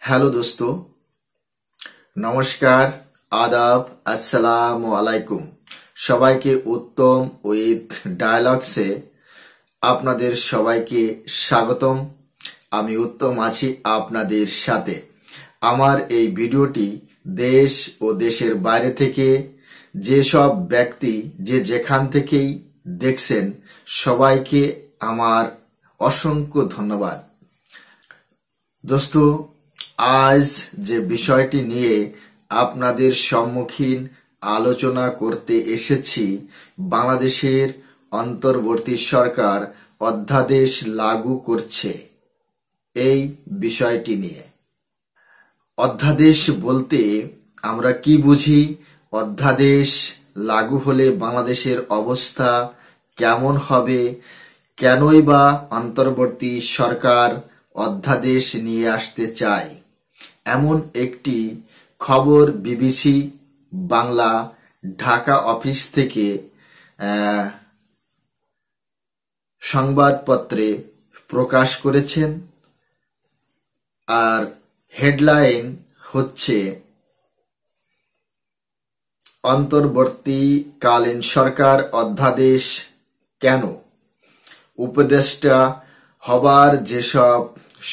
Hello दोस्तों, नमस्कार, आदाब, अस्सलामु আলাইকুম। সবাইকে উত্তম উইথ ডায়ালগসে আপনাদের সবাইকে স্বাগতম। আমি উত্তম আছি আপনাদের সাথে। আমার এই ভিডিওটি দেশ ও দেশের বাইরে থেকে যেসব ব্যক্তি যে যেখান থেকেই দেখছেন সবাইকে আমার অসংখ্য ধন্যবাদ। দোস্ত, আজ যে বিষয়টি নিয়ে আপনাদের সম্মুখীন আলোচনা করতে এসেছি, বাংলাদেশের অন্তর্বর্তী সরকার অধ্যাদেশ লাগু করছে এই বিষয়টি নিয়ে। অধ্যাদেশ বলতে আমরা কি বুঝি? অধ্যাদেশ লাগু হলে বাংলাদেশের অবস্থা কেমন হবে? কেনই বা অন্তর্বর্তী সরকার অধ্যাদেশ নিয়ে আসতে চায়? এমন একটি খবর বিবিসি বাংলা ঢাকা অফিস থেকে সংবাদপত্রে প্রকাশ করেছেন। আর হেডলাইন হচ্ছে, অন্তর্বর্তীকালীন সরকার অধ্যাদেশ কেন? উপদেষ্টা হবার যেসব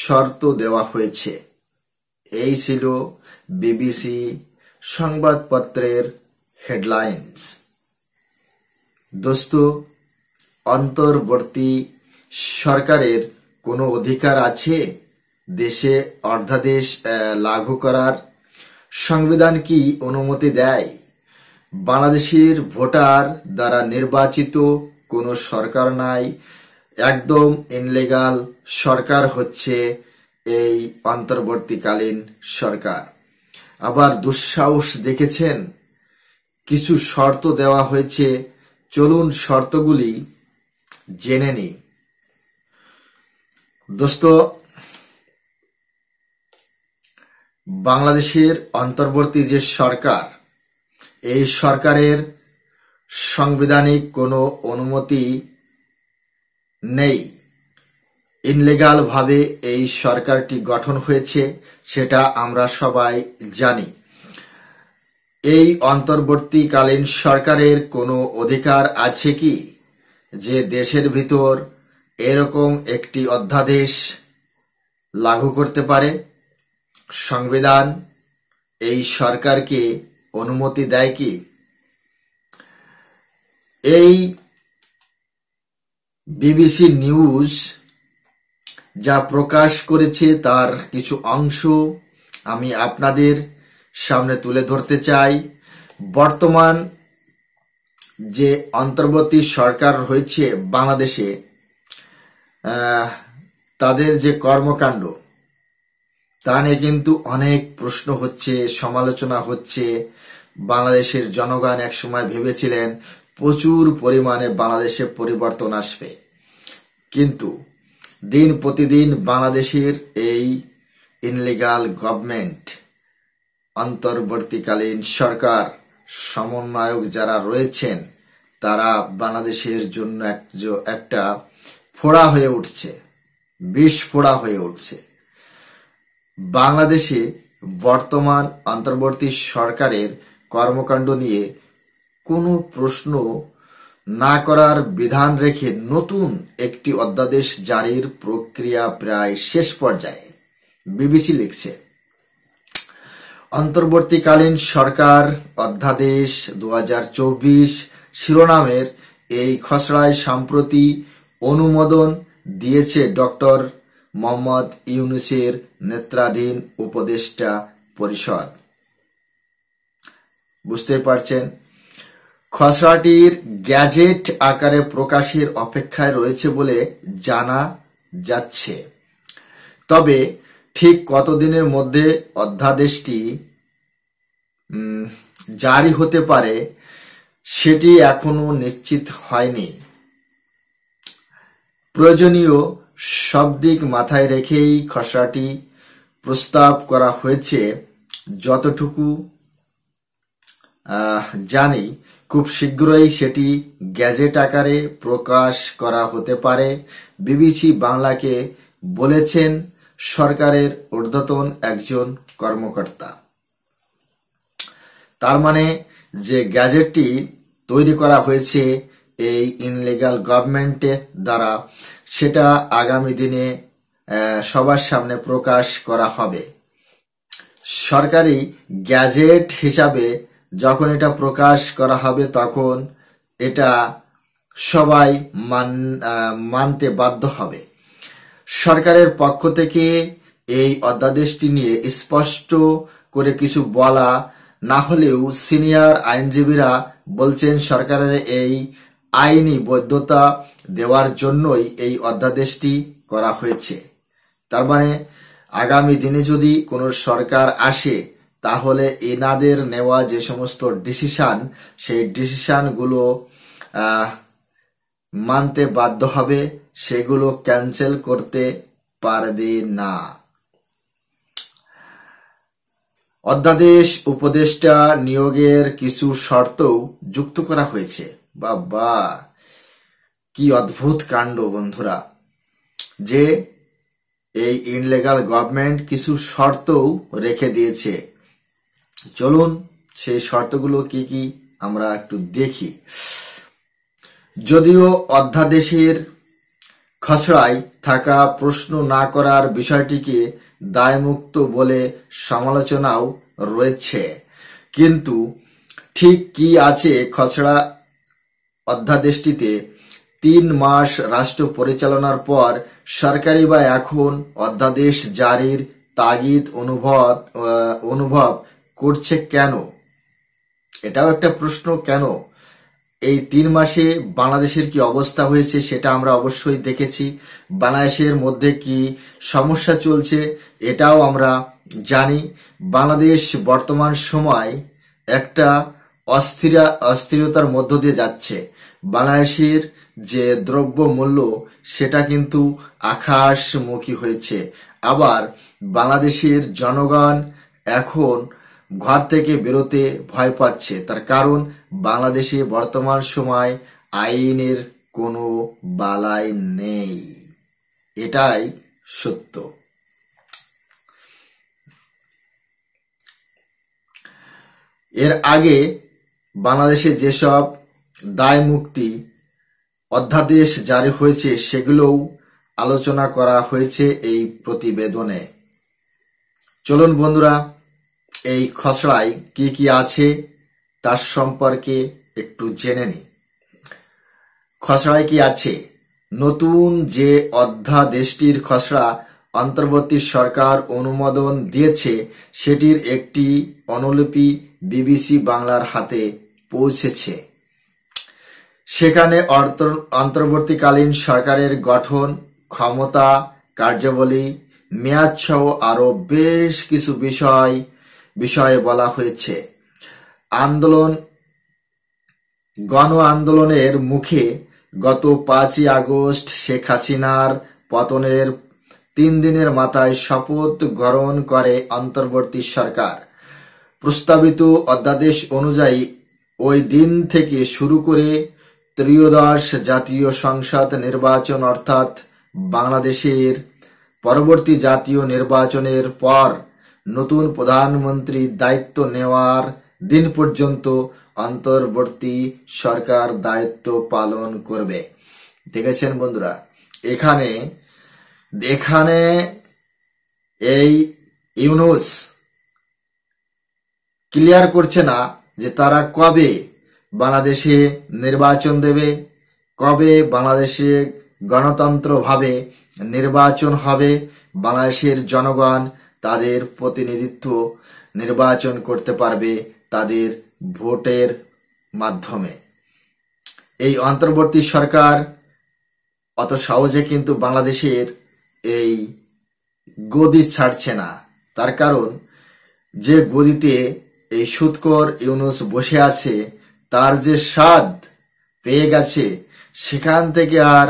শর্ত দেওয়া হয়েছে। এই ছিল বিবিসি সংবাদপত্রের হেডলাইন্স। দোস্ত, অন্তর্বর্তী সরকারের কোনো অধিকার আছে দেশে অধ্যাদেশ লাগু করার? সংবিধান কি অনুমতি দেয়? বাংলাদেশের ভোটার দ্বারা নির্বাচিত কোনো সরকার নাই, একদম ইনলিগাল সরকার হচ্ছে এই অন্তর্বর্তীকালীন সরকার। আবার দুঃসাহস দেখেছেন, কিছু শর্ত দেওয়া হয়েছে। চলুন শর্তগুলি জেনে নিই। দোস্ত, বাংলাদেশের অন্তর্বর্তী যে সরকার, এই সরকারের সাংবিধানিক কোনো অনুমতি নেই। ইনলিগাল ভাবে এই সরকারটি গঠন হয়েছে, সেটা আমরা সবাই জানি। এই অন্তর্বর্তীকালীন সরকারের কোনো অধিকার আছে কি যে দেশের ভিতর এরকম একটি অধ্যাদেশ লাগু করতে পারে? সংবিধান এই সরকারকে অনুমতি দেয় কি? এই বিবিসি নিউজ যা প্রকাশ করেছে তার কিছু অংশ আমি আপনাদের সামনে তুলে ধরতে চাই। বর্তমান যে অন্তর্বর্তী সরকার হয়েছে বাংলাদেশে, তাদের যে কর্মকাণ্ড তা নিয়ে কিন্তু অনেক প্রশ্ন হচ্ছে, সমালোচনা হচ্ছে। বাংলাদেশের জনগণ একসময় ভেবেছিলেন প্রচুর পরিমাণে বাংলাদেশে পরিবর্তন আসবে, কিন্তু দিন প্রতিদিন বাংলাদেশের এই ইনলিগাল গভর্নমেন্ট, অন্তর্বর্তীকালীন সরকার সমন্বয়ক যারা রয়েছেন, তারা বাংলাদেশের জন্য একটা ফোড়া হয়ে উঠছে, বিষ ফোড়া হয়ে উঠছে। বাংলাদেশে বর্তমান অন্তর্বর্তী সরকারের কর্মকাণ্ড নিয়ে কোনো প্রশ্ন না করার বিধান রেখে নতুন একটি অধ্যাদেশ জারির প্রক্রিয়া প্রায় শেষ পর্যায়ে। বিবিসি লিখছে, অন্তর্বর্তীকালীন সরকার অধ্যাদেশ 2024 শিরোনামের এই খসড়ায় সম্প্রতি অনুমোদন দিয়েছে ডক্টর মোহাম্মদ ইউনূসের নেতৃত্বাধীন উপদেষ্টা পরিষদ। বুঝতে পারছেন, খসড়াটির গ্যাজেট আকারে প্রকাশের অপেক্ষায় রয়েছে বলে জানা যাচ্ছে। তবে ঠিক কতদিনের মধ্যে অধ্যাদেশটি জারি হতে পারে সেটি এখনো নিশ্চিত হয়নি। প্রয়োজনীয় সব দিক মাথায় রেখেই খসড়াটি প্রস্তাব করা হয়েছে। যতটুকু জানি খুব শীঘ্রই সেটি গ্যাজেট আকারে প্রকাশ করা হতে পারে। বিবিসি বাংলাকে বলেছেন, সরকারের ঊর্ধ্বতন একজন কর্মকর্তা। তার মানে যে গ্যাজেটটি তৈরি করা হয়েছে এই ইনলিগাল গভর্নমেন্টের দ্বারা, সেটা আগামী দিনে সবার সামনে প্রকাশ করা হবে। সরকারি গ্যাজেট হিসাবে যখন এটা প্রকাশ করা হবে, তখন এটা সবাই মানতে বাধ্য হবে। সরকারের পক্ষ থেকে এই অধ্যাদেশটি নিয়ে স্পষ্ট করে কিছু বলা না হলেও সিনিয়র আইনজীবীরা বলছেন সরকারের এই আইনি বৈধতা দেওয়ার জন্যই এই অধ্যাদেশটি করা হয়েছে। তার মানে আগামী দিনে যদি কোনো সরকার আসে, তাহলে এনাদের নেওয়া যে সমস্ত ডিসিশন, সেই ডিসিশনগুলো মানতে বাধ্য হবে, সেগুলো ক্যান্সেল করতে পারবে না। অধ্যাদেশ উপদেষ্টা নিয়োগের কিছু শর্তও যুক্ত করা হয়েছে। বাবা, কি অদ্ভুত কাণ্ড বন্ধুরা, যে এই ইনলিগাল গভর্নমেন্ট কিছু শর্তও রেখে দিয়েছে। চলুন সেই শর্তগুলো কি কি আমরা একটু দেখি। যদিও অধ্যাদেশের খসড়ায় থাকা প্রশ্ন না করার বিষয়টিকে দায়মুক্ত বলে সমালোচনাও রয়েছে, কিন্তু ঠিক কি আছে খসড়া অধ্যাদেশটিতে? 3 মাস রাষ্ট্র পরিচালনার পর সরকারি বা এখন অধ্যাদেশ জারির তাগিদ অনুভব করছে কেন? এটাও একটা প্রশ্ন। কেন এই 3 মাসে বাংলাদেশের কি অবস্থা হয়েছে সেটা আমরা অবশ্যই দেখেছি। বাংলাদেশের মধ্যে কি সমস্যা চলছে এটাও আমরা জানি। বাংলাদেশ বর্তমান সময় একটা অস্থিরতার মধ্য দিয়ে যাচ্ছে। বাংলাদেশের যে দ্রব্য মূল্য, সেটা কিন্তু আকাশমুখী হয়েছে। আবার বাংলাদেশের জনগণ এখন ঘর থেকে বেরোতে ভয় পাচ্ছে। তার কারণ বাংলাদেশে বর্তমান সময় আইনের কোনো বালাই নেই, এটাই সত্য। এর আগে বাংলাদেশে যেসব দায় মুক্তি অধ্যাদেশ জারি হয়েছে, সেগুলোও আলোচনা করা হয়েছে এই প্রতিবেদনে। চলুন বন্ধুরা, এই খসড়ায় কি কি আছে তার সম্পর্কে একটু জেনে নিই। খসড়ায় কি আছে? নতুন যে অধ্যাদেশটির খসড়া অন্তর্বর্তী সরকার অনুমোদন দিয়েছে, সেটির একটি অনুলিপি বিবিসি বাংলার হাতে পৌঁছেছে। সেখানে অন্তর্বর্তীকালীন সরকারের গঠন, ক্ষমতা, কার্যাবলী, মেয়াদসহ আরো বেশ কিছু বিষয়ে বলা হয়েছে। গণ আন্দোলনের মুখে গত 5ই আগস্ট শেখ হাসিনার পতনের 3 দিনের মাথায় শপথ গ্রহণ করে অন্তর্বর্তী সরকার। প্রস্তাবিত অধ্যাদেশ অনুযায়ী ওই দিন থেকে শুরু করে ত্রয়োদশ জাতীয় সংসদ নির্বাচন, অর্থাৎ বাংলাদেশের পরবর্তী জাতীয় নির্বাচনের পর নতুন প্রধানমন্ত্রী দায়িত্ব নেওয়ার দিন পর্যন্ত অন্তর্বর্তী সরকার দায়িত্ব পালন করবে। দেখেছেন বন্ধুরা, এখানে এই ইউনূস ক্লিয়ার করছে না যে তারা কবে বাংলাদেশে নির্বাচন দেবে, কবে বাংলাদেশে গণতন্ত্রভাবে নির্বাচন হবে, বাংলাদেশের জনগণ তাদের প্রতিনিধিত্ব নির্বাচন করতে পারবে তাদের ভোটের মাধ্যমে। এই অন্তর্বর্তী সরকার অত সহজে কিন্তু বাংলাদেশের এই গদি ছাড়ছে না। তার কারণ, যে গদিতে এই সুৎখোর ইউনূস বসে আছে, তার যে স্বাদ পেয়ে গেছে, সেখান থেকে আর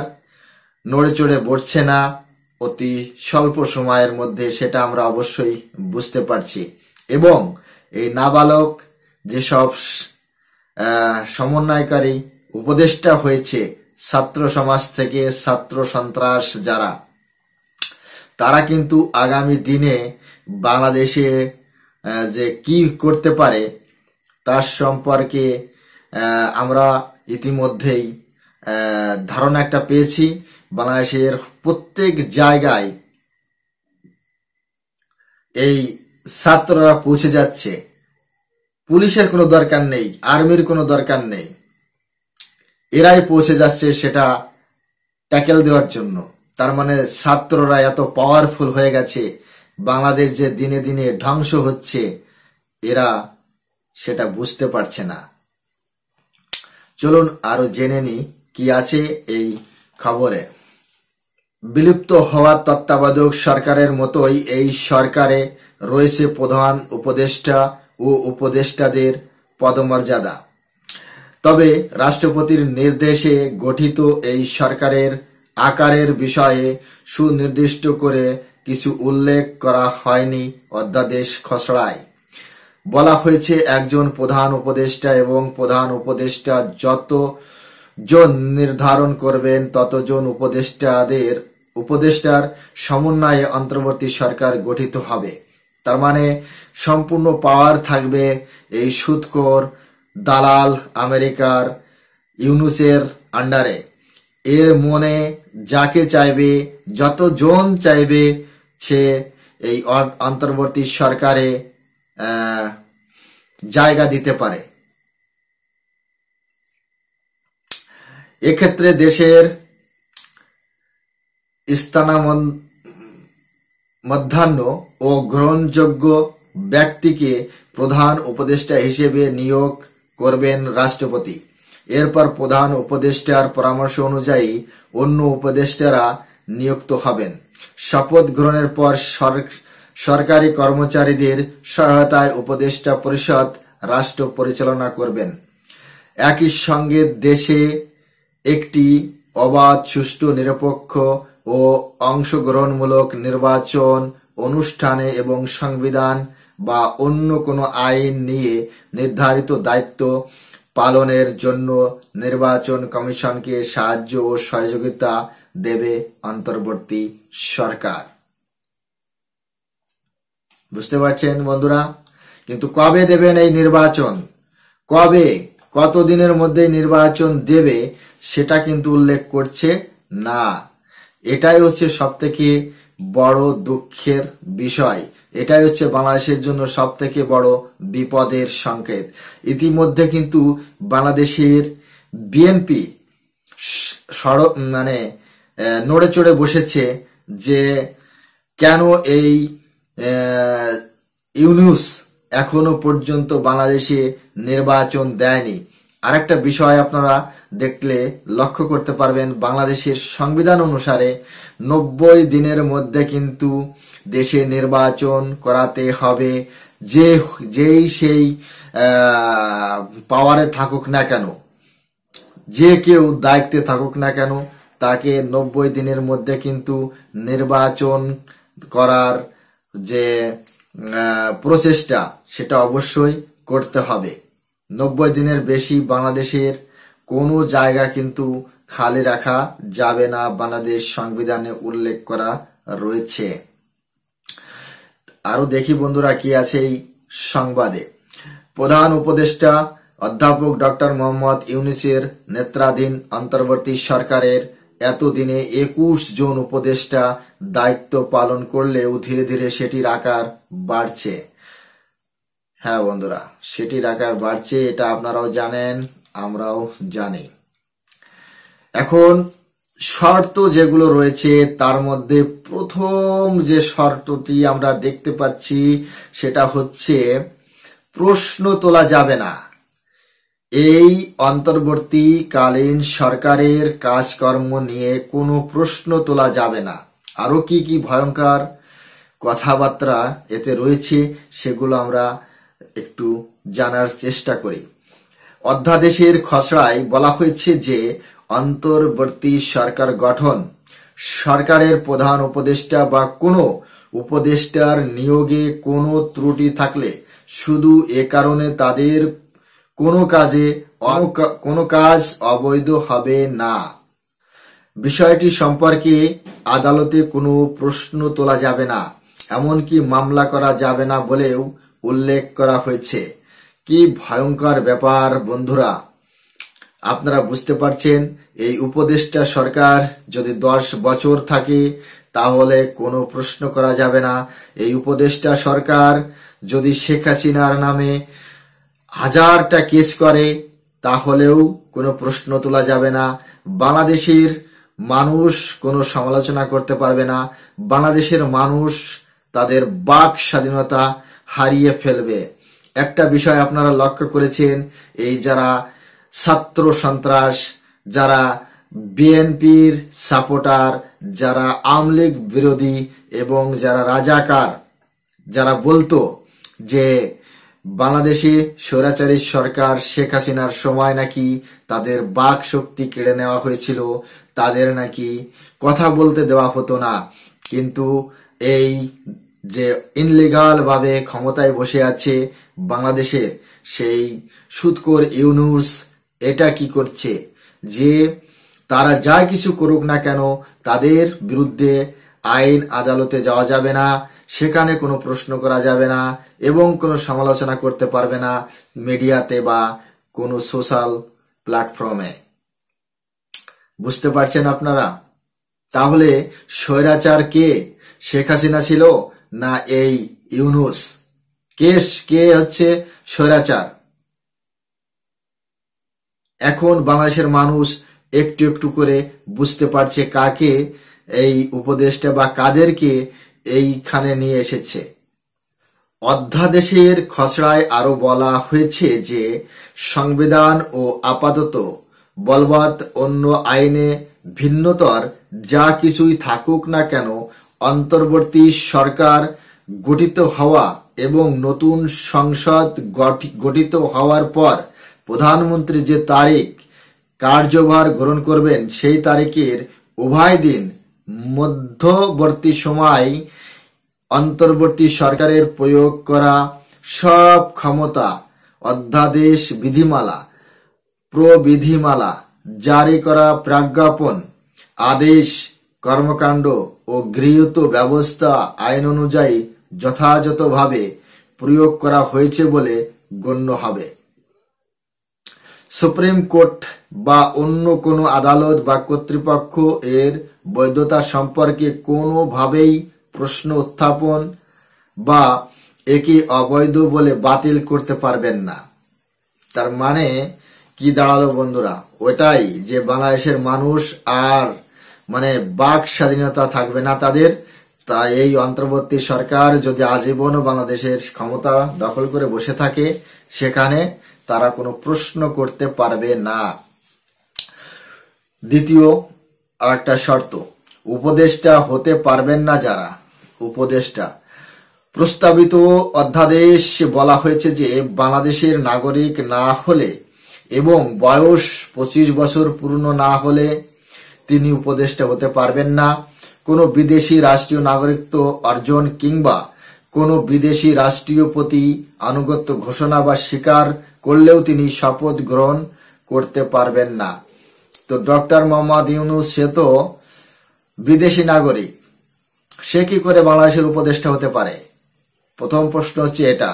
নড়ে চড়ে বসছে না অতি স্বল্প সময়ের মধ্যে, সেটা আমরা অবশ্যই বুঝতে পারছি। এবং এই নাবালক যেসব সমন্বয়কারী উপদেষ্টা হয়েছে ছাত্র সমাজ থেকে, ছাত্র সন্ত্রাস যারা, তারা কিন্তু আগামী দিনে বাংলাদেশে যে কি করতে পারে তার সম্পর্কে আমরা ইতিমধ্যেই ধারণা একটা পেয়েছি। বাংলাদেশের প্রত্যেক জায়গায় এই ছাত্ররা পৌঁছে যাচ্ছে। পুলিশের কোনো দরকার নেই, আর্মির কোনো দরকার নেই, এরাই পৌঁছে যাচ্ছে সেটা ট্যাকেল দেওয়ার জন্য। তার মানে ছাত্ররা এত পাওয়ারফুল হয়ে গেছে, বাংলাদেশ যে দিনে দিনে ধ্বংস হচ্ছে এরা সেটা বুঝতে পারছে না। চলুন আরো জেনে নি কি আছে এই খবরে। বিলুপ্ত হওয়া তত্ত্বাবধায়ক সরকারের মতোই এই সরকারে রয়েছে প্রধান উপদেষ্টা ও উপদেষ্টাদের পদমর্যাদা। তবে রাষ্ট্রপতির নির্দেশে গঠিত এই সরকারের আকারের বিষয়ে সুনির্দিষ্ট করে কিছু উল্লেখ করা হয়নি অধ্যাদেশ খসড়ায়। বলা হয়েছে একজন প্রধান উপদেষ্টা এবং প্রধান উপদেষ্টা যতজন নির্ধারণ করবেন ততজন উপদেষ্টার সমন্বয়ে অন্তর্বর্তী সরকার গঠিত হবে। তার মানে সম্পূর্ণ পাওয়ার থাকবে এই সুদখোর দালাল আমেরিকার ইউনুসের আন্ডারে। এর মনে যাকে চাইবে, যতজন চাইবে সে এই অন্তর্বর্তী সরকারে জায়গা দিতে পারে। এক্ষেত্রে দেশের স্থানামধ্যান্য ও গ্রহণযোগ্য ব্যক্তিকে প্রধান উপদেষ্টা হিসেবে নিয়োগ করবেন রাষ্ট্রপতি। এরপর প্রধান উপদেষ্টার পরামর্শ অনুযায়ী অন্য উপদেষ্টারা নিযুক্ত হবেন। শপথ গ্রহণের পর সরকারি কর্মচারীদের সহায়তায় উপদেষ্টা পরিষদ রাষ্ট্র পরিচালনা করবেন। একই সঙ্গে দেশে একটি অবাধ, সুষ্ঠু, নিরপেক্ষ ও অংশগ্রহণমূলক নির্বাচন অনুষ্ঠানে এবং সংবিধান বা অন্য কোনো আইন নিয়ে নির্ধারিত দায়িত্ব পালনের জন্য নির্বাচন কমিশনকে সাহায্য ও সহযোগিতা দেবে অন্তর্বর্তী সরকার। বুঝতে পারছেন বন্ধুরা? কিন্তু কবে দেবেন এই নির্বাচন, কবে, কতদিনের মধ্যে নির্বাচন দেবে সেটা কিন্তু উল্লেখ করছে না। এটাই হচ্ছে সব থেকে বড় দুঃখের বিষয়। এটাই হচ্ছে বাংলাদেশের জন্য সব থেকে বড় বিপদের সংকেত। ইতিমধ্যে কিন্তু বাংলাদেশের বিএনপি নড়ে চড়ে বসেছে যে কেন এই ইউনূস এখনো পর্যন্ত বাংলাদেশে নির্বাচন দেয়নি। আরেকটা বিষয় আপনারা দেখলে লক্ষ্য করতে পারবেন, বাংলাদেশের সংবিধান অনুসারে 90 দিনের মধ্যে কিন্তু দেশে নির্বাচন করাতে হবে। যেই সেই পাওয়ারে থাকুক না কেন, যে কেউ দায়িত্বে থাকুক না কেন, তাকে 90 দিনের মধ্যে কিন্তু নির্বাচন করার যে প্রচেষ্টা সেটা অবশ্যই করতে হবে। 90 দিনের বেশি বাংলাদেশের কোনো জায়গা কিন্তু খালি রাখা যাবে না, বাংলাদেশ সংবিধানে উল্লেখ করা রয়েছে। আরো দেখি বন্ধুরা কি আছে এই সংবাদে। প্রধান উপদেষ্টা অধ্যাপক ডক্টর মোহাম্মদ ইউনূসের নেতৃত্বাধীন অন্তর্বর্তী সরকারের এতদিনে 21 জন উপদেষ্টা দায়িত্ব পালন করলেও ধীরে ধীরে সেটির আকার বাড়ছে। হ্যাঁ বন্ধুরা, সেটির আকার বাড়ছে, এটা আপনারাও জানেন, আমরাও জানি। এখন শর্ত যেগুলো রয়েছে তার মধ্যে প্রথম যে শর্তটি আমরা দেখতে পাচ্ছি সেটা হচ্ছে প্রশ্ন তোলা যাবে না। এই অন্তর্বর্তীকালীন সরকারের কাজকর্ম নিয়ে কোনো প্রশ্ন তোলা যাবে না। আরো কি কি ভয়ঙ্কর কথাবার্তা এতে রয়েছে সেগুলো আমরা একটু জানার চেষ্টা করি। অধ্যাদেশের খসড়ায় বলা হয়েছে যে অন্তর্বর্তী সরকার গঠন, সরকারের প্রধান উপদেষ্টা বা কোনো উপদেষ্টার নিয়োগে কোনো ত্রুটি থাকলে শুধু এ কারণে তাদের কোনো কাজ অবৈধ হবে না। বিষয়টি সম্পর্কে আদালতে কোনো প্রশ্ন তোলা যাবে না, এমনকি মামলা করা যাবে না বলেও উল্লেখ করা হয়েছে। কি ভয়ঙ্কর ব্যাপার বন্ধুরা! আপনারা বুঝতে পারছেন, এই উপদেষ্টা সরকার যদি 10 বছর থাকে তাহলে কোনো প্রশ্ন করা যাবে না। এই উপদেষ্টা সরকার যদি শেখ হাসিনার নামে 1000টা কেস করে তাহলেও কোনো প্রশ্ন তোলা যাবে না। বাংলাদেশের মানুষ কোনো সমালোচনা করতে পারবে না। বাংলাদেশের মানুষ তাদের বাক স্বাধীনতা হারিয়ে ফেলবে। একটা বিষয় আপনারা লক্ষ্য করেছেন, এই যারা ছাত্র সন্ত্রাস, যারা বিএনপির সাপোর্টার, যারা আওয়ামী লীগ বিরোধী এবং যারা রাজাকার, যারা বলতো যে বাংলাদেশে স্বৈরাচারী সরকার শেখ হাসিনার সময় নাকি তাদের বাক শক্তি কেড়ে নেওয়া হয়েছিল, তাদের নাকি কথা বলতে দেওয়া হতো না। কিন্তু এই যে ইনলিগাল ভাবে ক্ষমতায় বসে আছে বাংলাদেশের সেই সুদখোর ইউনূস, এটা কি করছে যে তারা যা কিছু করুক না কেন তাদের বিরুদ্ধে আইন আদালতে যাওয়া যাবে না, সেখানে কোনো প্রশ্ন করা যাবে না এবং কোনো সমালোচনা করতে পারবে না মিডিয়াতে বা কোনো সোশ্যাল প্ল্যাটফর্মে। বুঝতে পারছেন আপনারা? তাহলে স্বৈরাচার কে? শেখ হাসিনা ছিল না এই ইউনূস? কে হচ্ছে স্বৈরাচার? এখন বাংলাদেশের মানুষ একটু একটু করে বুঝতে পারছে কাকে এই উপদেষ্টা বা কাদেরকে এইখানে নিয়ে এসেছে। অধ্যাদেশের খসড়ায় আরো বলা হয়েছে যে সংবিধান ও আপাতত বলবৎ অন্য আইনে ভিন্নতর যা কিছুই থাকুক না কেন, অন্তর্বর্তী সরকার গঠিত হওয়া এবং নতুন সংসদ গঠিত হওয়ার পর প্রধানমন্ত্রী যে তারিখ কার্যভার গ্রহণ করবেন সেই তারিখের উভয় দিন মধ্যবর্তী সময় অন্তর্বর্তী সরকারের প্রয়োগ করা সব ক্ষমতা, অধ্যাদেশ, বিধিমালা, প্রবিধিমালা, জারি করা প্রজ্ঞাপন, আদেশ, কর্মকাণ্ড ও গৃহীত ব্যবস্থা আইন অনুযায়ী যথাযথভাবে প্রয়োগ করা হয়েছে বলে গণ্য হবে। সুপ্রিম কোর্ট বা অন্য কোনো আদালত বা কর্তৃপক্ষ এর বৈধতা সম্পর্কে কোনোভাবেই প্রশ্ন উত্থাপন বা একে অবৈধ বলে বাতিল করতে পারবেন না। তার মানে কি দাঁড়ালো বন্ধুরা? ওটাই যে বাংলাদেশের মানুষ আর বাক স্বাধীনতা থাকবে না তাদের। তাই এই অন্তর্বর্তী সরকার যদি আজীবনও বাংলাদেশের ক্ষমতা দখল করে বসে থাকে, সেখানে তারা কোনো প্রশ্ন করতে পারবে না। দ্বিতীয় আরেকটা শর্ত, উপদেষ্টা হতে পারবেন না যারা উপদেষ্টা। প্রস্তাবিত অধ্যাদেশ বলা হয়েছে যে বাংলাদেশের নাগরিক না হলে এবং বয়স 25 বছর পূর্ণ না হলে তিনি উপদেষ্টা হতে পারবেন না। কোনো বিদেশি রাষ্ট্রীয় নাগরিকত্ব অর্জন কিংবা কোনো বিদেশি রাষ্ট্রীয় প্রতি আনুগত্য ঘোষণা বা স্বীকার করলেও তিনি শপথ গ্রহণ করতে পারবেন না। তো ডক্টর মোহাম্মদ ইউনূস সে তো বিদেশি নাগরিক, সে কি করে বাংলাদেশের উপদেষ্টা হতে পারে? প্রথম প্রশ্ন হচ্ছে এটা।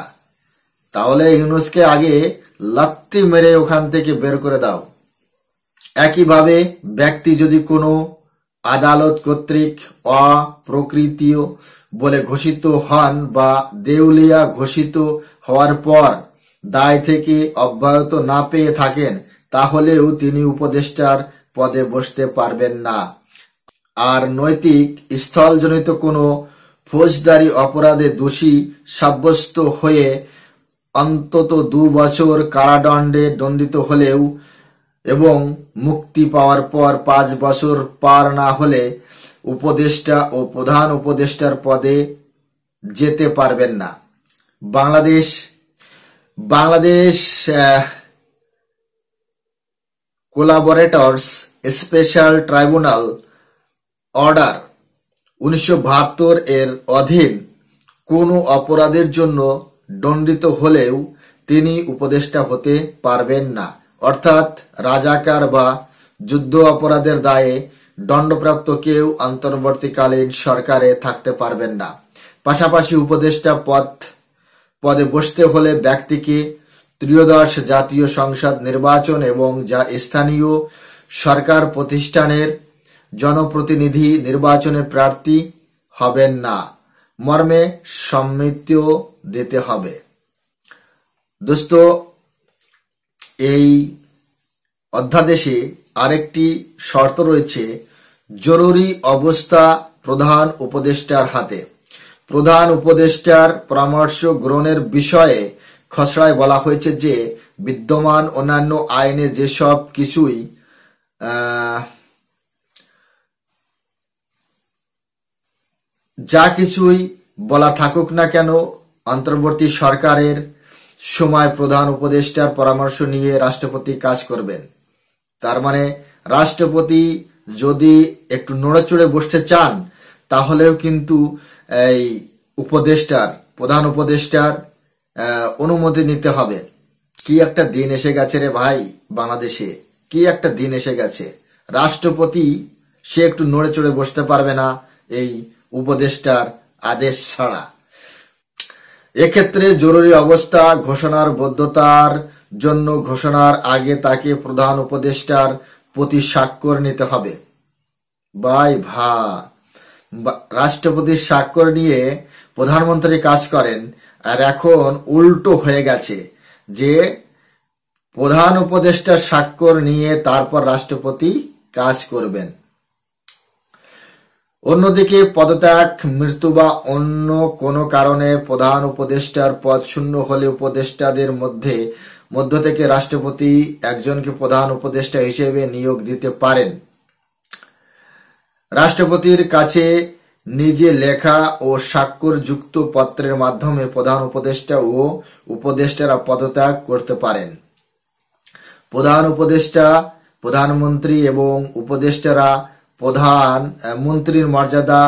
তাহলে ইউনূসকে আগে লাত্তি মেরে ওখান থেকে বের করে দাও। একইভাবে ব্যক্তি যদি কোনো আদালত কর্তৃক অপ্রকৃতীয় বলে ঘোষিত হন বা দেউলিয়া ঘোষিত হওয়ার পর দায় থেকে অব্যাহত না পেয়ে থাকেন, তাহলেও তিনি উপদেষ্টার পদে বসতে পারবেন না। আর নৈতিক স্থলজনিত কোনো ফৌজদারি অপরাধে দোষী সাব্যস্ত হয়ে অন্তত 2 বছর কারাদণ্ডে দণ্ডিত হলেও এবং মুক্তি পাওয়ার পর 5 বছর পার না হলে উপদেষ্টা ও প্রধান উপদেষ্টার পদে যেতে পারবেন না। বাংলাদেশ কোলাবরেটরস স্পেশাল ট্রাইব্যুনাল অর্ডার 1972 এর অধীন কোনো অপরাধের জন্য দণ্ডিত হলেও তিনি উপদেষ্টা হতে পারবেন না। অর্থাৎ রাজাকার বা যুদ্ধ অপরাধের দায়ে দণ্ডপ্রাপ্ত কেউ অন্তর্বর্তীকালীন সরকারে থাকতে পারবেন না। পাশাপাশি উপদেষ্টা পদে বসতে হলে ব্যক্তিকে ত্রয়োদশ জাতীয় সংসদ নির্বাচন এবং যা স্থানীয় সরকার প্রতিষ্ঠানের জনপ্রতিনিধি নির্বাচনে প্রার্থী হবেন না মর্মে সম্মতিও দিতে হবে। দোস্ত, এই অধ্যাদেশে আরেকটি শর্ত রয়েছে, জরুরি অবস্থা প্রধান উপদেষ্টার হাতে। প্রধান উপদেষ্টার পরামর্শ গ্রহণের বিষয়ে খসড়ায় বলা হয়েছে যে বিদ্যমান অন্যান্য আইনে যেসব কিছুই যা কিছুই বলা থাকুক না কেন, অন্তর্বর্তী সরকারের সময় প্রধান উপদেষ্টার পরামর্শ নিয়ে রাষ্ট্রপতি কাজ করবেন। তার মানে রাষ্ট্রপতি যদি একটু নড়েচড়ে বসতে চান তাহলেও কিন্তু এই প্রধান উপদেষ্টার অনুমতি নিতে হবে। কি একটা দিন এসে গেছে রে ভাই, বাংলাদেশে কি একটা দিন এসে গেছে। রাষ্ট্রপতি সে একটু নড়ে চড়ে বসতে পারবে না এই উপদেষ্টার আদেশ ছাড়া। এক্ষেত্রে জরুরি অবস্থা ঘোষণার বৈধতার জন্য ঘোষণার আগে তাকে প্রধান উপদেষ্টার প্রতি স্বাক্ষর নিতে হবে। রাষ্ট্রপতির স্বাক্ষর নিয়ে প্রধানমন্ত্রী কাজ করেন, আর এখন উল্টো হয়ে গেছে যে প্রধান উপদেষ্টার স্বাক্ষর নিয়ে তারপর রাষ্ট্রপতি কাজ করবেন। অন্যদিকে পদত্যাগ, মৃত্যু বা অন্য কোনো কারণে প্রধান উপদেষ্টার পদ শূন্য হলে উপদেষ্টাদের মধ্য থেকে রাষ্ট্রপতি একজনকে প্রধান উপদেষ্টা হিসেবে নিয়োগ দিতে পারেন। রাষ্ট্রপতির কাছে নিজে লেখা ও স্বাক্ষরযুক্ত পত্রের মাধ্যমে প্রধান উপদেষ্টা ও উপদেষ্টারা পদত্যাগ করতে পারেন। প্রধান উপদেষ্টা, প্রধানমন্ত্রী এবং উপদেষ্টারা প্রধান মন্ত্রীর মর্যাদা,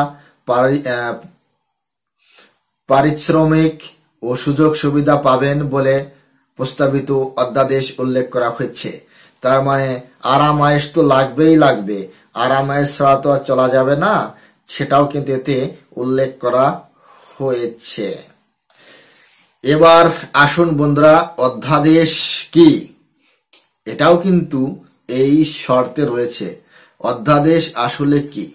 পারিশ্রমিক ও সুযোগ সুবিধা পাবেন বলে প্রস্তাবিত অধ্যাদেশ উল্লেখ করা হয়েছে। তার মানে আরাম আয়েশ তো লাগবে, আরাম আয়েশ ছাড়া তো আর চলা যাবে না, সেটাও কিন্তু এতে উল্লেখ করা হয়েছে। এবার আসুন বন্ধুরা, অধ্যাদেশ কি, এটাও কিন্তু এই শর্তে রয়েছে। অধ্যাদেশ আসলে কি?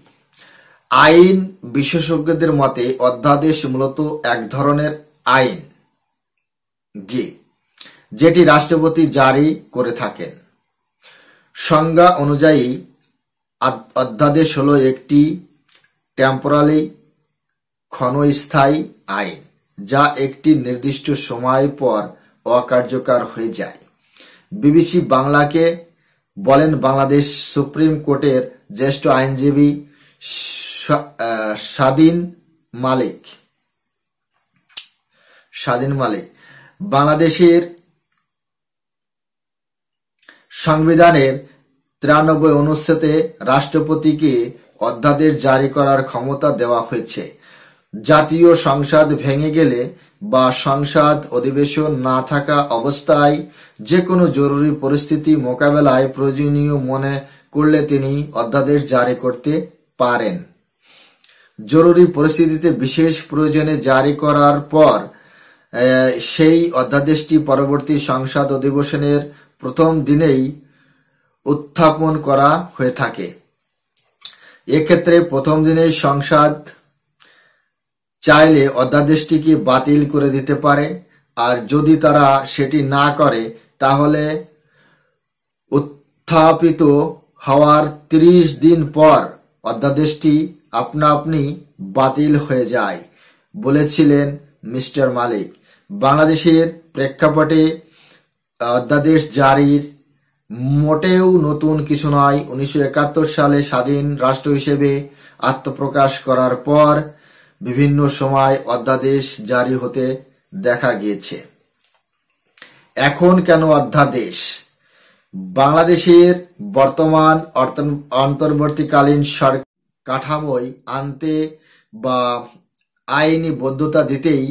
আইন বিশেষজ্ঞদের মতে অধ্যাদেশ মূলত এক ধরনের আইন যেটি রাষ্ট্রপতি জারি করে থাকেন। সংজ্ঞা অনুযায়ী অধ্যাদেশ হলো একটি টেম্পোরারি ক্ষণস্থায়ী আইন যা একটি নির্দিষ্ট সময় পর অকার্যকর হয়ে যায়। বিবিসি বাংলাকে বলেন বাংলাদেশ সুপ্রিম কোর্টের জ্যেষ্ঠ আইনজীবী স্বাধীন মালিক বাংলাদেশের সংবিধানের 93 অনুচ্ছেদে রাষ্ট্রপতিকে অধ্যাদেশ জারি করার ক্ষমতা দেওয়া হয়েছে। জাতীয় সংসদ ভেঙে গেলে বা সংসদ অধিবেশন না থাকা অবস্থায় যে কোনো জরুরি পরিস্থিতি মোকাবেলায় প্রয়োজনীয় মনে করলে তিনি অধ্যাদেশ জারি করতে পারেন। জরুরি পরিস্থিতিতে বিশেষ প্রয়োজনে জারি করার পর সেই অধ্যাদেশটি পরবর্তী সংসদ অধিবেশনের প্রথম দিনেই উত্থাপন করা হয়ে থাকে। এক্ষেত্রে প্রথম দিনেই সংসদ চাইলে অধ্যাদেশটিকে বাতিল করে দিতে পারে, আর যদি তারা সেটি না করে তাহলে উত্থাপিত হওয়ার 30 দিন পর অধ্যাদেশটি আপনা আপনি বাতিল হয়ে যায় বলেছিলেন মিস্টার মালিক। বাংলাদেশের প্রেক্ষাপটে অধ্যাদেশ জারির মোটেও নতুন কিছু নয়। 1971 সালে স্বাধীন রাষ্ট্র হিসেবে আত্মপ্রকাশ করার পর বিভিন্ন সময় অধ্যাদেশ জারি হতে দেখা গিয়েছে। এখন কেন অধ্যাদেশ? বাংলাদেশের বর্তমান অন্তর্বর্তীকালীন সরকার কাঠামোয় আনতে বা আইনি বৈধতা দিতেই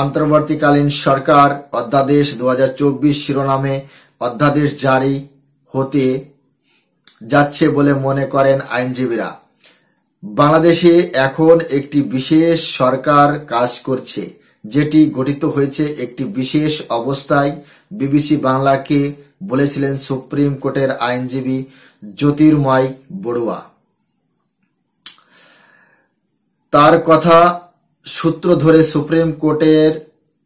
অন্তর্বর্তীকালীন সরকার অধ্যাদেশ 2024 শিরোনামে অধ্যাদেশ জারি হতে যাচ্ছে বলে মনে করেন আইনজীবীরা। বাংলাদেশে এখন একটি বিশেষ সরকার কাজ করছে, যেটি গঠিত হয়েছে একটি বিশেষ অবস্থায়। বিবিসি বাংলাকে বলেছিলেন সুপ্রিম কোর্টের আইনজীবী জ্যোতির্ময় বড়ুয়া। তার কথা সূত্র ধরে সুপ্রিম কোর্টের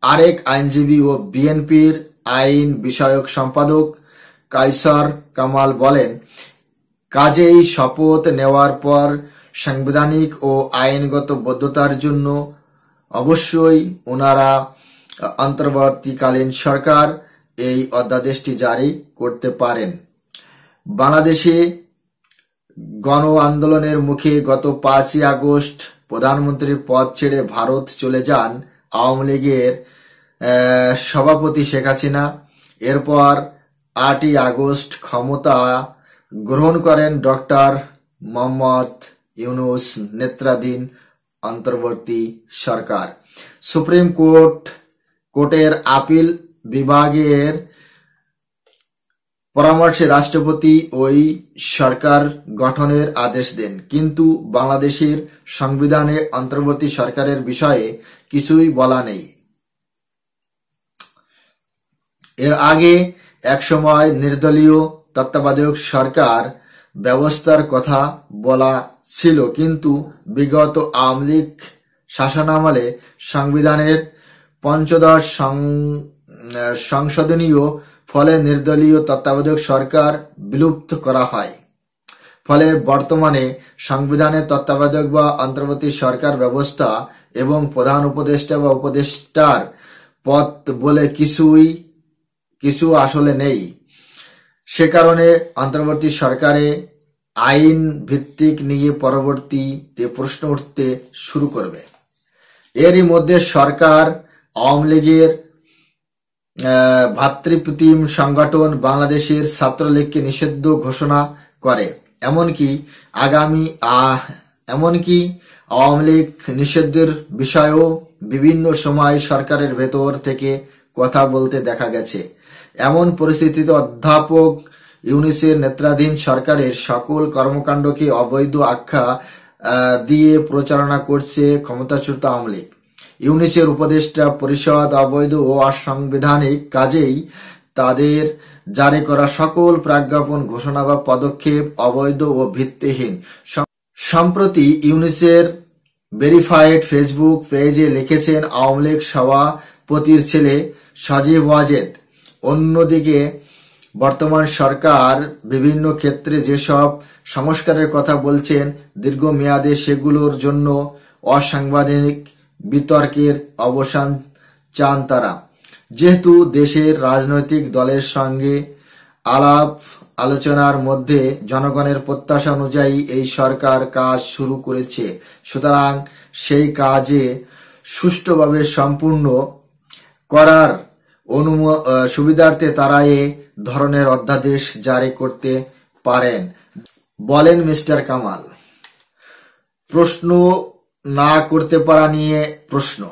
আরেক আইনজীবী ও বিএনপির আইন বিষয়ক সম্পাদক কায়সার কামাল বলেন, কাজেই শপথ নেওয়ার পর সাংবিধানিক ও আইনগত বৈধতার জন্য অবশ্যই ওনারা অন্তর্বর্তীকালীন সরকার এই অধ্যাদেশটি জারি করতে পারেন। বাংলাদেশে গণ আন্দোলনের মুখে গত 5ই আগস্ট প্রধানমন্ত্রীর পদ ছেড়ে ভারত চলে যান আওয়ামী লীগের সভাপতি শেখ হাসিনা। এরপর 8ই আগস্ট ক্ষমতা গ্রহণ করেন ডক্টর মোহাম্মদ ইউনূস নেতৃত্বাধীন অন্তর্বর্তী সরকার। সুপ্রিম কোর্টের আপিল বিভাগের পরামর্শে রাষ্ট্রপতি ওই সরকার গঠনের আদেশ দেন, কিন্তু বাংলাদেশের সংবিধানে অন্তর্বর্তী সরকারের বিষয়ে কিছুই বলা নেই। এর আগে একসময় নির্দলীয় তত্ত্বাবধায়ক সরকার ব্যবস্থার কথা বলা ছিল, কিন্তু বিগত আওয়ামী লীগ শাসনামলে সংবিধানের ৫ম সংশোধনীয় ফলে নির্দলীয় তত্ত্বাবধায়ক সরকার বিলুপ্ত করা হয়। ফলে বর্তমানে সংবিধানের তত্ত্বাবধায়ক বা অন্তর্বর্তী সরকার ব্যবস্থা এবং প্রধান উপদেষ্টা বা উপদেষ্টার পদ বলে কিছু আসলে নেই। সে কারণে অন্তর্বর্তী সরকারে আইন ভিত্তিক নিয়ে পরবর্তীতে প্রশ্ন উঠতে শুরু করবে। এরই মধ্যে সরকার আওয়ামী লীগের ভাতৃপ্রতিম সংগঠন বাংলাদেশের ছাত্রলীগকে নিষিদ্ধ ঘোষণা করে। এমনকি আওয়ামী লীগ নিষিদ্ধের বিষয়েও বিভিন্ন সময় সরকারের ভেতর থেকে কথা বলতে দেখা গেছে। এমন পরিস্থিতিতে অধ্যাপক ইউনূসের নেতৃত্বাধীন সরকারের সকল কর্মকাণ্ডকে অবৈধ আখ্যা দিয়ে প্রচারণা করছে ক্ষমতাচ্যুত আওয়ামী লীগ। ইউনূসের উপদেষ্টা পরিষদ অবৈধ ও অসাংবিধানিক, কাজেই তাদের জারি করা সকল প্রজ্ঞাপন, ঘোষণা বা পদক্ষেপ অবৈধ ও ভিত্তিহীন। সম্প্রতি ইউনূসের ভেরিফাইড ফেসবুক পেজে লিখেছেন আওয়ামী লীগ সভাপতির ছেলে সজীব ওয়াজেদ। অন্যদিকে বর্তমান সরকার বিভিন্ন ক্ষেত্রে যেসব সংস্কারের কথা বলছেন, দীর্ঘমেয়াদে সেগুলোর জন্য অসাংবিধানিক বিতর্কের অবসান চান তারা। যেহেতু দেশের রাজনৈতিক দলের সঙ্গে আলাপ আলোচনার মধ্যে জনগণের প্রত্যাশা অনুযায়ী এই সরকার কাজ শুরু করেছে, সুতরাং সেই কাজে সুষ্ঠুভাবে সম্পূর্ণ করার সুবিধার্থে তারা এ ধরনের অধ্যাদেশ জারি করতে পারেন, বলেন মিস্টার কামাল। প্রশ্ন না করতে পারা নিয়ে প্রশ্ন।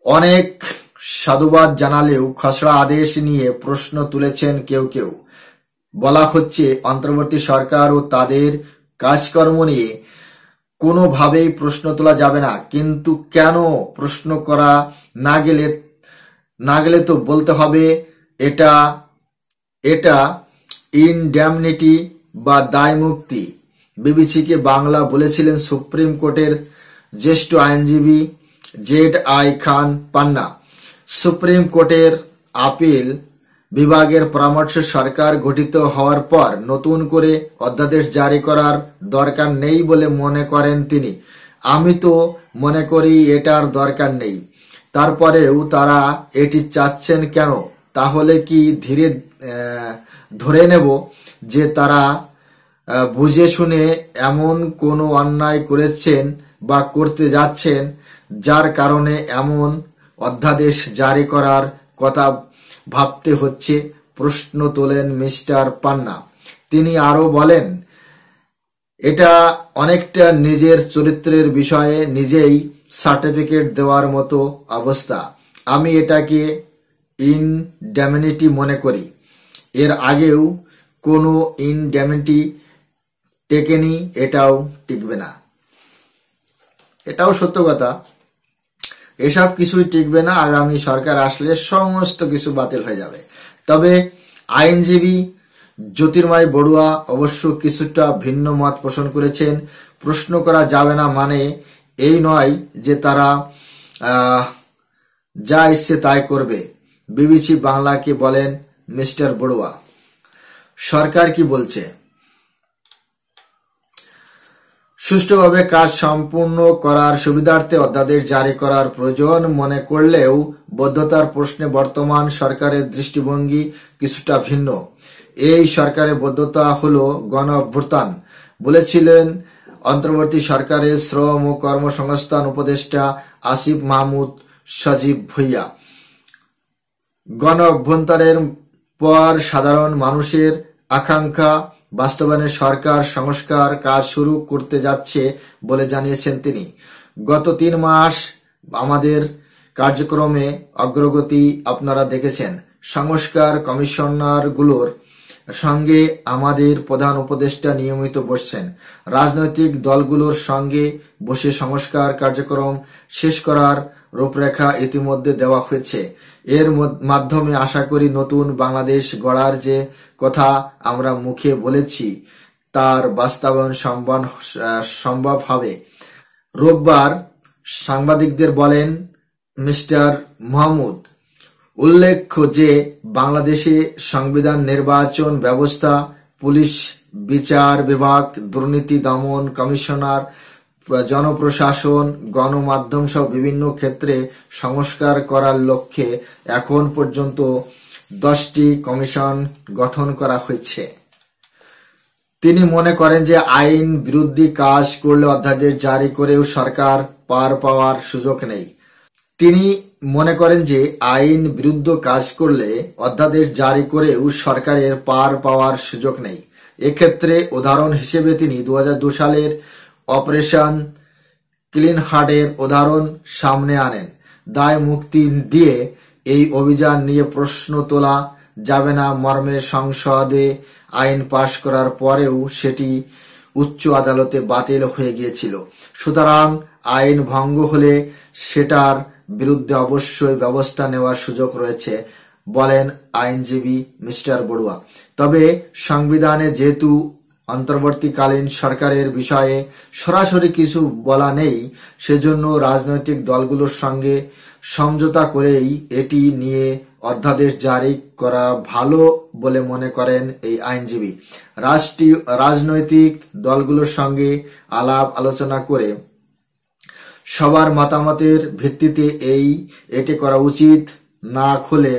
অনেক সাধুবাদ জানালেও খসড়া আদেশ নিয়ে প্রশ্ন তুলেছেন কেউ কেউ। বলা হচ্ছে অন্তর্বর্তী সরকার ও তাদের কাজকর্ম নিয়ে কোনোভাবেই প্রশ্ন তোলা যাবে না। কিন্তু কেন প্রশ্ন করা না গেলে তো বলতে হবে এটা ইনডেমনিটি বা দায় মুক্তি। বিবিসিকে বাংলা বলেছিলেন সুপ্রিম কোর্টের জ্যেষ্ঠ আইনজীবী ZI খান পান্না। সুপ্রিম কোর্টের আপিল বিভাগের পরামর্শে সরকার গঠিত হওয়ার পর নতুন করে অধ্যাদেশ জারি করার দরকার নেই বলে মনে করেন তিনি। আমি তো মনে করি এটার দরকার নেই। তারপরেও তারা এটি চাচ্ছেন কেন? তাহলে কি ধরে নেব যে তারা বুঝে শুনে এমন কোনো অন্যায় করেছেন বা করতে যাচ্ছেন যার কারণে এমন অধ্যাদেশ জারি করার কথা ভাবতে হচ্ছে? প্রশ্ন তোলেন মিস্টার পান্না। তিনি আরো বলেন, এটা অনেকটা নিজের চরিত্রের বিষয়ে নিজেই সার্টিফিকেট দেওয়ার মতো অবস্থা। আমি এটাকে ইনডেমনিটি মনে করি। এর আগেও কোনো ইনডেমনিটি টেকেনি, এটাও টিকবে না। এটাও সত্য কথা, এসব কিছুই টিকবে না। আগামী সরকার আসলে সমস্ত কিছু বাতিল হয়ে যাবে। তবে আইনজীবী জ্যোতির্ময় বড়ুয়া অবশ্য কিছুটা ভিন্ন মত পোষণ করেছেন। প্রশ্ন করা যাবে না মানে এই নয় যে তারা যা ইচ্ছে তাই করবে। বিবিসি বাংলাকে বলেন মিস্টার বড়ুয়া, সরকার কি বলছে? সুষ্ঠুভাবে কাজ সম্পূর্ণ করার সুবিধার্থে অধ্যাদেশ জারি করার প্রয়োজন মনে করলেও বৈধতার প্রশ্নে বর্তমান সরকারের দৃষ্টিভঙ্গি কিছুটা ভিন্ন। এই সরকারের বৈধতা হল গণ অভ্যুত্থান, বলেছিলেন অন্তর্বর্তী সরকারের শ্রম ও কর্মসংস্থান উপদেষ্টা আসিফ মাহমুদ সজীব ভুঁইয়া। গণ অভ্যুত্থানের পর সাধারণ মানুষের আকাঙ্ক্ষা বাস্তবায়নে সরকার সংস্কার কাজ শুরু করতে যাচ্ছে বলে জানিয়েছেন তিনি। গত 3 মাস আমাদের কার্যক্রমে অগ্রগতি আপনারা দেখেছেন। সংস্কার কমিশনারগুলোর সঙ্গে আমাদের প্রধান উপদেষ্টা নিয়মিত বসছেন। রাজনৈতিক দলগুলোর সঙ্গে বসে সংস্কার কার্যক্রম শেষ করার রূপরেখা ইতিমধ্যে দেওয়া হয়েছে। এর মাধ্যমে আশা করি নতুন বাংলাদেশ গড়ার যে কথা আমরা মুখে বলেছি তার বাস্তবায়ন সম্ভব হবে। রোববার সাংবাদিকদের বলেন মিস্টার মাহমুদ। উল্লেখ্য যে বাংলাদেশে সংবিধান, নির্বাচন ব্যবস্থা, পুলিশ, বিচার বিভাগ, দুর্নীতি দমন কমিশনার, জনপ্রশাসন, গণমাধ্যম সহ বিভিন্ন ক্ষেত্রে সংস্কার করার লক্ষ্যে এখন পর্যন্ত 10টি কমিশন গঠন করা হয়েছে। তিনি মনে করেন যে আইন বিরোধী কাজ করলে অধ্যাদেশ জারি করেও সরকার পার পাওয়ার সুযোগ নেই। তিনি মনে করেন যে আইন বিরুদ্ধ কাজ করলে অধ্যাদেশ জারি করেও সরকারের পার পাওয়ার সুযোগ নেই। এক্ষেত্রে উদাহরণ হিসেবে তিনি 2002 সালের অপারেশন ক্লিন হার্টের উদাহরণ সামনে আনেন। দায় মুক্তি দিয়ে এই অভিযান নিয়ে প্রশ্ন তোলা যাবে না মর্মে সংসদে আইন পাশ করার পরেও সেটি উচ্চ আদালতে বাতিল হয়ে গিয়েছিল। সুতরাং আইন ভঙ্গ হলে সেটার বিরুদ্ধে অবশ্যই ব্যবস্থা নেওয়ার সুযোগ রয়েছে, বলেন আইনজীবী মিস্টার বড়ুয়া। তবে সংবিধানে যেহেতু অন্তর্বর্তীকালীন সরকারের বিষয়ে সরাসরি কিছু বলা নেই, সেজন্য রাজনৈতিক দলগুলোর সঙ্গে সমঝোতা করেই এটি নিয়ে অধ্যাদেশ জারি করা ভালো বলে মনে করেন এই আইনজীবী। রাজনৈতিক দলগুলোর সঙ্গে আলাপ আলোচনা করে সবার মতামতের ভিত্তিতে এটি করা উচিত। না হলে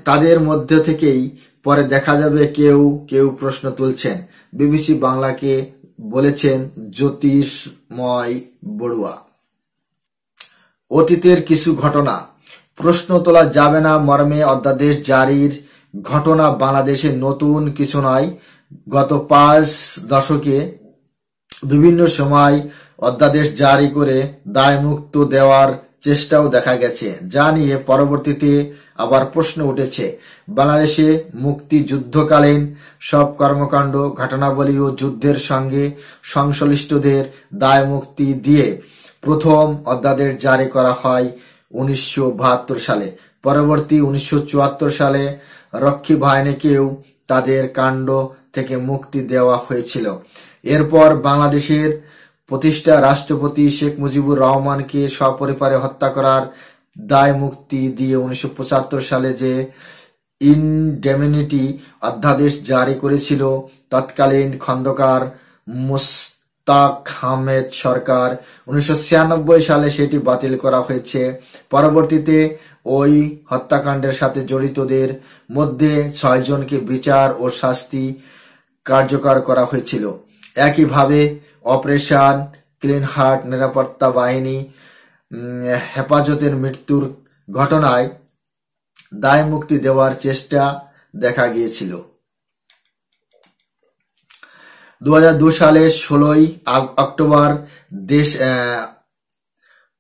তাদের মধ্যে থেকেই পরে দেখা যাবে কেউ কেউ প্রশ্ন তুলছেন। বিবিসি বাংলাকে বলেছেন জ্যোতির্ময় বড়ুয়া। অতীতের কিছু ঘটনা প্রশ্ন তোলা যাবে না মর্মে অধ্যাদেশ জারির ঘটনা বাংলাদেশে নতুন কিছু নয়। গত 5 দশকে বিভিন্ন সময় অধ্যাদেশ জারি করে দায়মুক্ত দেওয়ার চেষ্টাও দেখা গেছে, যা নিয়ে পরবর্তীতে আবার প্রশ্ন উঠেছে। বাংলাদেশে মুক্তিযুদ্ধকালীন সব কর্মকাণ্ড, ঘটনাবলী ও যুদ্ধের সঙ্গে সংশ্লিষ্টদের দায়মুক্তি দিয়ে প্রথম অধ্যাদেশ জারি করা হয় 1972 সালে। পরবর্তী 1974 সালে রক্ষী বাহিনীকেও তাদের কাণ্ড থেকে মুক্তি দেওয়া হয়েছিল। এরপর বাংলাদেশের প্রতিষ্ঠা রাষ্ট্রপতি শেখ মুজিবুর রহমানকে সপরিবারে হত্যা করার দায় মুক্তি দিয়ে 1975 সালে যে ইনডেমনিটি অধ্যাদেশ জারি করেছিল তৎকালীন খন্দকার মোস্তাক আহমেদ সরকার, 1996 সালে সেটি বাতিল করা হয়েছে। পরবর্তীতে ওই হত্যাকাণ্ডের সাথে জড়িতদের মধ্যে 6 জনকে বিচার ও শাস্তি কার্যকর করা হয়েছিল। একইভাবে অপারেশন ক্লিন হার্ট, নিরাপত্তা বাহিনী হেফাজতের মৃত্যুর ঘটনায় দায় মুক্তি দেওয়ার চেষ্টা দেখা গিয়েছিল। 2002 সালের 16 অক্টোবর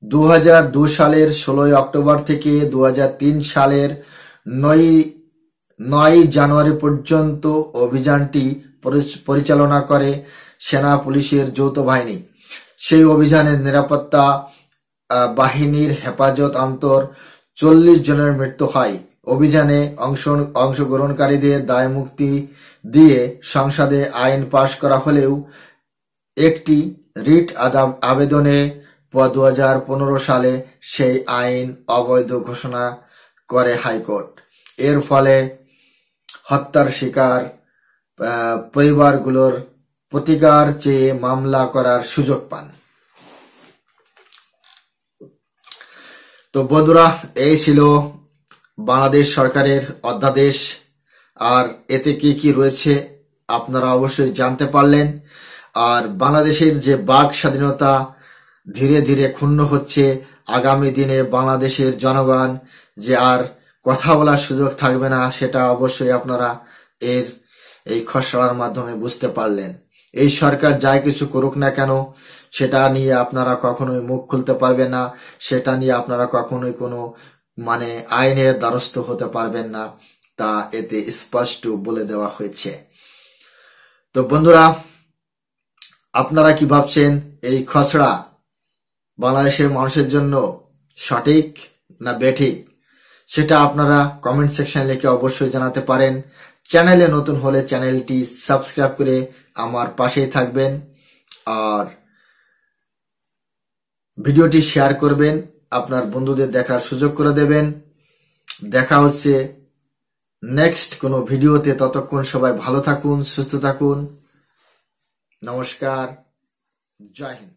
2002 সালের 16 অক্টোবর থেকে 2003 সালের 9 9 জানুয়ারি পর্যন্ত অভিযানটি পরিচালনা করে সেনা পুলিশের যৌথ বাহিনী। সেই অভিযানের নিরাপত্তা বাহিনীর হেফাজত অন্তর 40 জনের মৃত্যু হয়। অভিযানে অংশগ্রহণকারীদের দায়মুক্তি দিয়ে সংসদে আইন পাশ করা হলেও একটি রিট আবেদনে 2015 সালে সেই আইন অবৈধ ঘোষণা করে হাইকোর্ট। এর ফলে হত্যার শিকার পরিবারগুলোর প্রতিকার চেয়ে মামলা করার সুযোগ পান। তো বন্ধুরা, এই ছিল বাংলাদেশ সরকারের অধ্যাদেশ। আর এতে কি কি রয়েছে আপনারা অবশ্যই জানতে পারলেন। আর বাংলাদেশের যে বাক স্বাধীনতা ধীরে ধীরে ক্ষুণ্ণ হচ্ছে, আগামী দিনে বাংলাদেশের জনগণ যে আর কথা বলার সুযোগ থাকবে না, সেটা অবশ্যই আপনারা এই খসড়ার মাধ্যমে বুঝতে পারলেন। এই সরকার যাই কিছু করুক না কেন, সেটা নিয়ে আপনারা কখনোই মুখ খুলতে পারবেন না, সেটা নিয়ে আপনারা কখনোই কোনো আইনের দ্বারস্থ হতে পারবেন না, তা এতে স্পষ্ট বলে দেওয়া হয়েছে। তো বন্ধুরা, আপনারা কি ভাবছেন এই খসড়া বাংলাদেশের মানুষের জন্য সঠিক না বেঠিক, সেটা আপনারা কমেন্ট সেকশনে লিখে অবশ্যই জানাতে পারেন। চ্যানেলে নতুন হলে চ্যানেলটি সাবস্ক্রাইব করে আমার পাশেই থাকবেন, আর ভিডিওটি শেয়ার করবেন, আপনার বন্ধুদের দেখার সুযোগ করে দেবেন। দেখা হচ্ছে নেক্সট কোনো ভিডিওতে। ততক্ষণ সবাই ভালো থাকুন, সুস্থ থাকুন। নমস্কার, জয় হিন্দ।